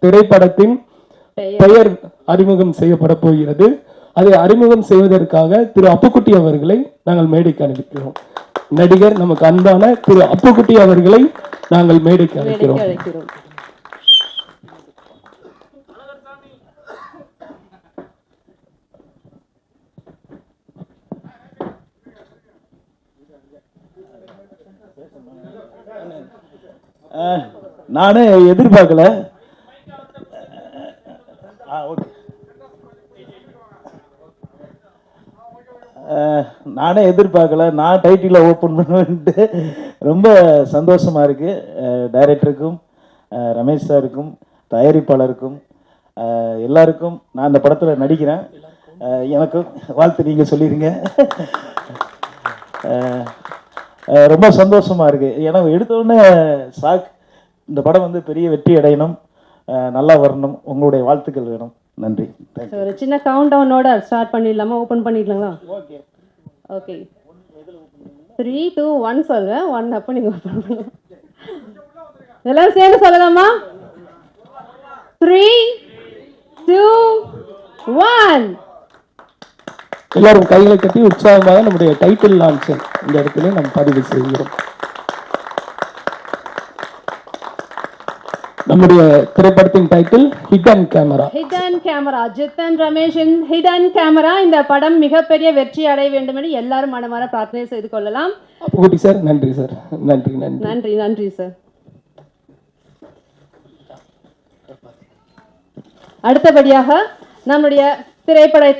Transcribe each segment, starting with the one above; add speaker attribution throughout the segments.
Speaker 1: திரைப்படத்தின் பெயர் அறிமுகம் செய்யப்பட போகிறது. அதை அறிமுகம் செய்வதற்காக திரு அப்புக்குட்டி அவர்களை நாங்கள் மேடைக்கு அனுப்பிக்கிறோம். நடிகர் நமக்கு அன்பான திரு அப்புக்குட்டி அவர்களை நாங்கள் மேடைக்கு அழைக்கிறோம்.
Speaker 2: நானே எதிர்பார்க்கல. நான் டைட்டில ஓப்பன் பண்ணுவேன்ட்டு ரொம்ப சந்தோஷமா இருக்கு. டைரக்டருக்கும் ரமேஷ் சாருக்கும் தயாரிப்பாளருக்கும் எல்லாருக்கும் நான் இந்த படத்தில் நடிக்கிறேன். எனக்கு வாழ்த்து நீங்கள் சொல்லிடுங்க. ரொம்ப சந்தோஷமா இருக்கு. ஏன்னா எடுத்தோடனே சாக் இந்த படம் வந்து பெரிய வெற்றி அடையணும், நல்லா வரணும். உங்களுடைய வாழ்த்துக்கள் வேணும். நன்றி.
Speaker 3: ஒரு சின்ன கவுண்ட் டவுனோட ஸ்டார்ட் பண்ணிடலாமா? ஓப்பன் பண்ணிடலாங்களா? Okay okay. 3 2 1 சொல்றேன். 1 அப்போ நீங்க ஓப்பன் பண்ணுங்க. எல்லாரும் சேர்ந்து சொல்லலாமா? 3 2 1.
Speaker 1: எல்லாரும் கைகளை கட்டி உற்சாகமாக நம்முடைய டைட்டில் லான்ச் இந்த இடத்துல நாம் பதிவு செய்கிறோம். நம்முடைய திரைப்படத்தின் title hidden camera.
Speaker 3: Hidden camera, Jithan ரமேஷின் ஹிடன் கேமரா. இந்த படம் மிகப்பெரிய வெற்றி அடைய வேண்டும் என்று எல்லாரும் மனமார பிரார்த்தனை செய்து கொள்ளலாம்.
Speaker 1: அப்புக்குட்டி சார், நன்றி சார். நன்றி நன்றி
Speaker 3: நன்றி நன்றி சார். அடுத்தபடியாக நம்முடைய திரைப்பட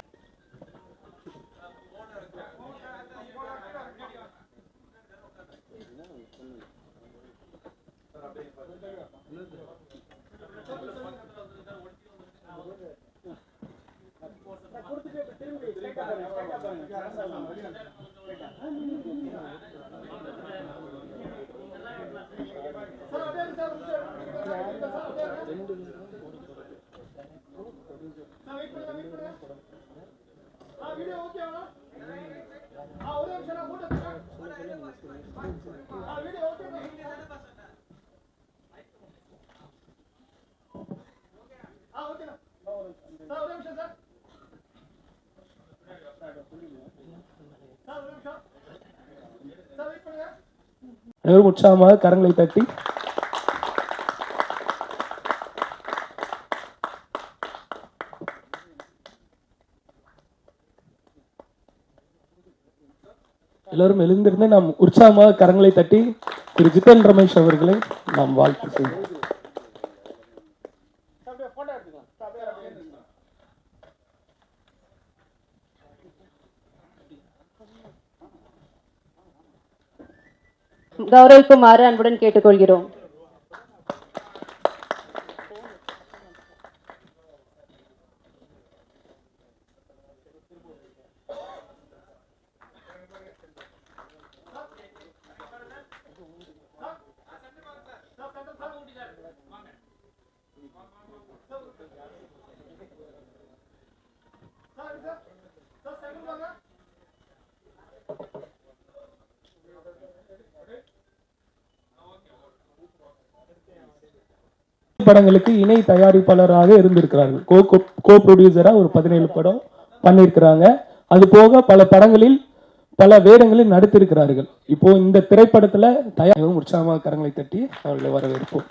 Speaker 1: உற்சாகமாக கரங்களை தட்டி எல்லோரும் எழுந்திருந்து நாம் உற்சாகமாக கரங்களை தட்டி திரு ஜித்தன் ரமேஷ் அவர்களை நாம் வாழ்த்து செய்வோம்.
Speaker 3: கௌரவிக்குமாறு அன்புடன் கேட்டுக்கொள்கிறோம்.
Speaker 1: படங்களுக்கு இணை தயாரிப்பாளராக இருந்திருக்கிறார்கள். கோ ப்ரொடியூசரா ஒரு 17 படம் பண்ணியிருக்கிறாங்க. அது போக பல படங்களில் பல வேடங்களில் நடித்திருக்கிறார்கள். இப்போ இந்த திரைப்படத்துல தயாரிப்பும் உற்சாகமாக கரங்களை தட்டி அவர்களை வரவேற்போம்.